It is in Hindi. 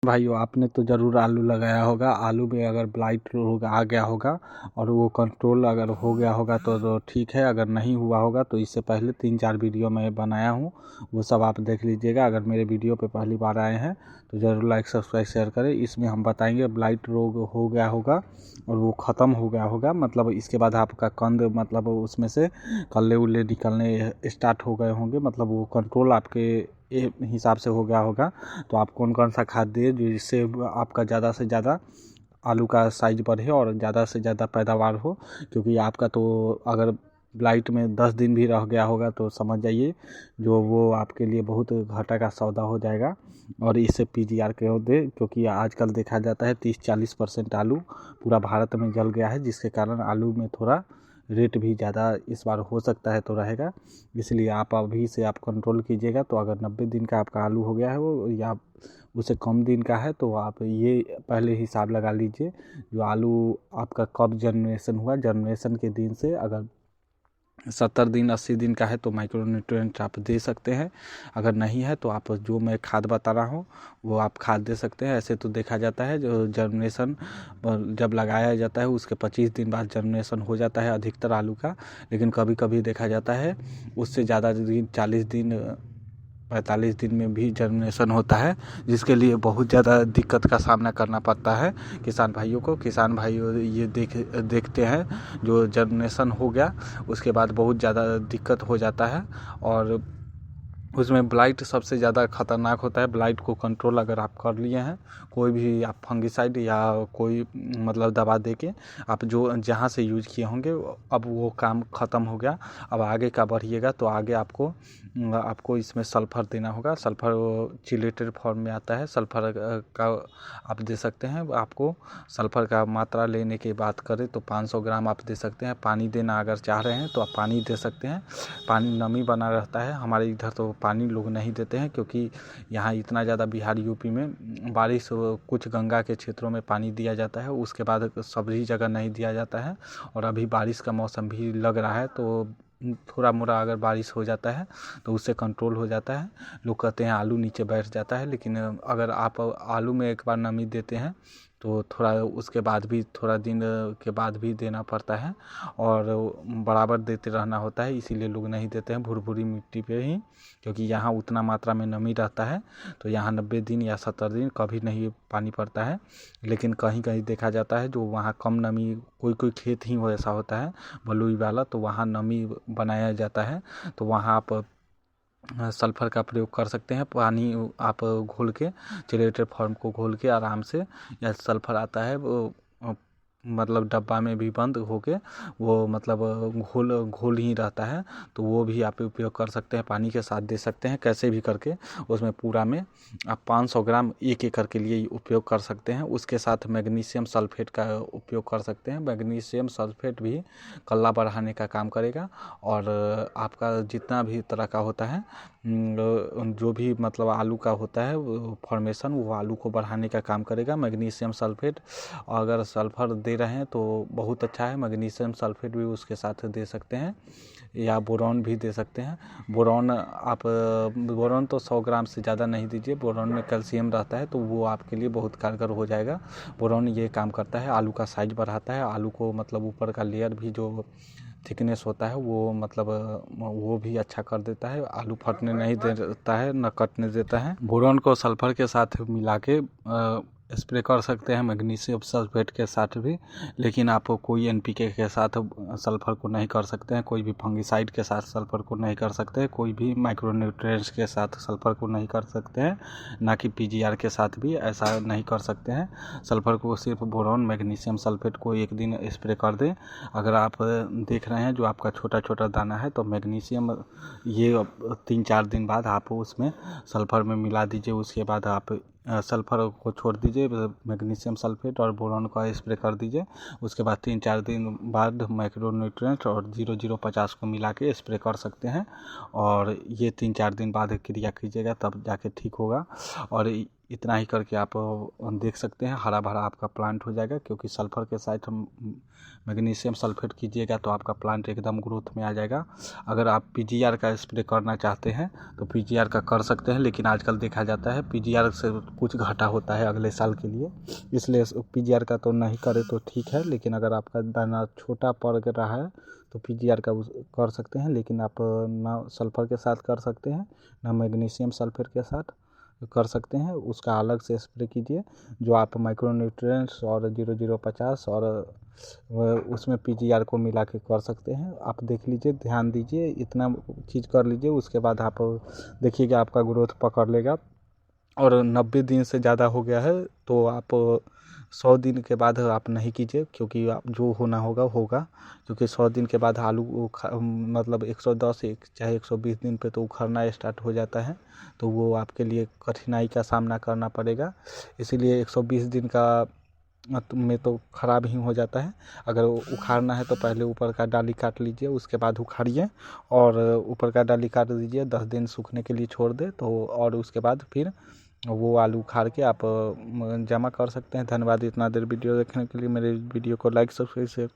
भाइयों, आपने तो ज़रूर आलू लगाया होगा। आलू में अगर ब्लाइट रोग आ गया होगा और वो कंट्रोल अगर हो गया होगा तो ठीक है, अगर नहीं हुआ होगा तो इससे पहले 3-4 वीडियो मैं बनाया हूँ, वो सब आप देख लीजिएगा। अगर मेरे वीडियो पे पहली बार आए हैं तो ज़रूर लाइक सब्सक्राइब शेयर करें। इसमें हम बताएंगे ब्लाइट रोग हो गया होगा और वो ख़त्म हो गया होगा, मतलब इसके बाद आपका कंद मतलब उसमें से कल्ले उल्ले निकलने स्टार्ट हो गए होंगे, मतलब वो कंट्रोल आपके हिसाब से हो गया होगा। तो आप कौन कौन सा खाद दिए जिससे आपका ज़्यादा से ज़्यादा आलू का साइज बढ़े और ज़्यादा से ज़्यादा पैदावार हो। क्योंकि आपका तो अगर ब्लाइट में 10 दिन भी रह गया होगा तो समझ जाइए जो वो आपके लिए बहुत घाटा का सौदा हो जाएगा। और इससे पीजीआर के दे, क्योंकि आजकल देखा जाता है 30-40% आलू पूरा भारत में जल गया है, जिसके कारण आलू में थोड़ा रेट भी ज़्यादा इस बार हो सकता है तो रहेगा। इसलिए आप अभी से आप कंट्रोल कीजिएगा। तो अगर 90 दिन का आपका आलू हो गया है वो, या उससे कम दिन का है, तो आप ये पहले हिसाब लगा लीजिए जो आलू आपका कब जनरेशन हुआ। जनरेशन के दिन से अगर 70 दिन 80 दिन का है तो माइक्रो न्यूट्रिएंट आप दे सकते हैं। अगर नहीं है तो आप जो मैं खाद बता रहा हूँ वो आप खाद दे सकते हैं। ऐसे तो देखा जाता है जो जर्मिनेशन जब लगाया जाता है उसके 25 दिन बाद जर्मिनेशन हो जाता है अधिकतर आलू का। लेकिन कभी कभी देखा जाता है उससे ज़्यादा दिन 40 दिन 45 दिन में भी जर्मिनेशन होता है, जिसके लिए बहुत ज़्यादा दिक्कत का सामना करना पड़ता है किसान भाइयों को। किसान भाइयों ये देखते हैं जो जर्मिनेशन हो गया उसके बाद बहुत ज़्यादा दिक्कत हो जाता है। और उसमें ब्लाइट सबसे ज़्यादा ख़तरनाक होता है। ब्लाइट को कंट्रोल अगर आप कर लिए हैं, कोई भी आप फंगिसाइड या कोई मतलब दवा दे के आप जो जहाँ से यूज किए होंगे अब वो काम ख़त्म हो गया। अब आगे का बढ़िएगा तो आगे आपको इसमें सल्फ़र देना होगा। सल्फ़र चिलेटेड फॉर्म में आता है। सल्फ़र का आप दे सकते हैं। आपको सल्फ़र का मात्रा लेने की बात करें तो 500 ग्राम आप दे सकते हैं। पानी देना अगर चाह रहे हैं तो आप पानी दे सकते हैं। पानी नमी बना रहता है। हमारे इधर तो पानी लोग नहीं देते हैं क्योंकि यहाँ इतना ज़्यादा बिहार यूपी में बारिश, कुछ गंगा के क्षेत्रों में पानी दिया जाता है, उसके बाद सभी जगह नहीं दिया जाता है। और अभी बारिश का मौसम भी लग रहा है तो थोड़ा मोड़ा अगर बारिश हो जाता है तो उससे कंट्रोल हो जाता है। लोग कहते हैं आलू नीचे बैठ जाता है, लेकिन अगर आप आलू में एक बार नमी देते हैं तो थोड़ा उसके बाद भी थोड़ा दिन के बाद भी देना पड़ता है और बराबर देते रहना होता है। इसीलिए लोग नहीं देते हैं भुरभुरी मिट्टी पे ही, क्योंकि यहाँ उतना मात्रा में नमी रहता है। तो यहाँ 90 दिन या 70 दिन कभी नहीं पानी पड़ता है। लेकिन कहीं कहीं देखा जाता है जो वहाँ कम नमी, कोई कोई खेत ही वैसा होता है बलुई वाला, तो वहाँ नमी बनाया जाता है। तो वहाँ आप सल्फ़र का प्रयोग कर सकते हैं। पानी आप घोल के चिलेटेड फॉर्म को घोल के आराम से, या सल्फ़र आता है वो मतलब डब्बा में भी बंद होके वो मतलब घोल ही रहता है, तो वो भी आप उपयोग कर सकते हैं। पानी के साथ दे सकते हैं कैसे भी करके। उसमें पूरा में आप 500 ग्राम 1 एकड़ के लिए उपयोग कर सकते हैं। उसके साथ मैग्नीशियम सल्फेट का उपयोग कर सकते हैं। मैग्नीशियम सल्फेट भी कल्ला बढ़ाने का काम करेगा। और आपका जितना भी तरह का होता है जो भी मतलब आलू का होता है फॉर्मेशन, वो आलू को बढ़ाने का काम करेगा मैग्नीशियम सल्फेट। अगर सल्फ़र दे रहे हैं तो बहुत अच्छा है। मैग्नीशियम सल्फेट भी उसके साथ दे सकते हैं, या बोरॉन भी दे सकते हैं। बोरॉन तो 100 ग्राम से ज़्यादा नहीं दीजिए। बोरॉन में कैल्शियम रहता है तो वो आपके लिए बहुत कारगर हो जाएगा। बोरॉन ये काम करता है, आलू का साइज बढ़ाता है, आलू को मतलब ऊपर का लेयर भी जो थिकनेस होता है वो मतलब वो भी अच्छा कर देता है। आलू फटने नहीं देता है, न कटने देता है। बोरॉन को सल्फ़र के साथ मिला के स्प्रे कर सकते हैं, मैग्नीशियम सल्फेट के साथ भी। लेकिन आप कोई एनपीके के साथ सल्फ़र को नहीं कर सकते हैं, कोई भी फंगिसाइड के साथ सल्फ़र को नहीं कर सकते हैं, कोई भी माइक्रोन्यूट्रिएंट्स के साथ सल्फ़र को नहीं कर सकते हैं, ना कि पीजीआर के साथ भी ऐसा नहीं कर सकते हैं। सल्फ़र को सिर्फ बोरॉन मैग्नीशियम सल्फेट को एक दिन स्प्रे कर दें। अगर आप देख रहे हैं जो आपका छोटा छोटा दाना है तो मैग्नीशियम ये 3-4 दिन बाद आप उसमें सल्फ़र में मिला दीजिए। उसके बाद आप सल्फ़र को छोड़ दीजिए, मैग्नीशियम सल्फेट और बोरॉन का स्प्रे कर दीजिए। उसके बाद 3-4 दिन बाद माइक्रोन्यूट्रिएंट और 0050 को मिला के स्प्रे कर सकते हैं। और ये 3-4 दिन बाद क्रिया कीजिएगा तब जाके ठीक होगा। और इतना ही करके आप देख सकते हैं हरा भरा आपका प्लांट हो जाएगा, क्योंकि सल्फर के साथ हम मैग्नीशियम सल्फेट कीजिएगा तो आपका प्लांट एकदम ग्रोथ में आ जाएगा। अगर आप पीजीआर का स्प्रे करना चाहते हैं तो पीजीआर का कर सकते हैं, लेकिन आजकल देखा जाता है पीजीआर से कुछ घाटा होता है अगले साल के लिए, इसलिए पीजीआर का तो नहीं करें तो ठीक है। लेकिन अगर आपका दाना छोटा पड़ रहा है तो पीजीआर का कर सकते हैं, लेकिन आप ना सल्फर के साथ कर सकते हैं ना मैग्नीशियम सल्फेट के साथ कर सकते हैं। उसका अलग से स्प्रे कीजिए, जो आप माइक्रोन्यूट्रिएंट्स और 0050 और उसमें पीजीआर को मिला के कर सकते हैं। आप देख लीजिए, ध्यान दीजिए, इतना चीज़ कर लीजिए, उसके बाद आप देखिएगा आपका ग्रोथ पकड़ लेगा। और 90 दिन से ज़्यादा हो गया है तो आप 100 दिन के बाद आप नहीं कीजिए, क्योंकि आप जो होना होगा होगा, क्योंकि 100 दिन के बाद आलू मतलब 110 चाहे 120 दिन पे तो उखड़ना स्टार्ट हो जाता है, तो वो आपके लिए कठिनाई का सामना करना पड़ेगा। इसीलिए 120 दिन का में तो ख़राब ही हो जाता है। अगर उखाड़ना है तो पहले ऊपर का डाली काट लीजिए, उसके बाद उखाड़िए, और ऊपर का डाली काट दीजिए, 10 दिन सूखने के लिए छोड़ दे तो, और उसके बाद फिर वो आलू उखाड़ के आप जमा कर सकते हैं। धन्यवाद इतना देर वीडियो देखने के लिए। मेरे वीडियो को लाइक सब्सक्राइब शेयर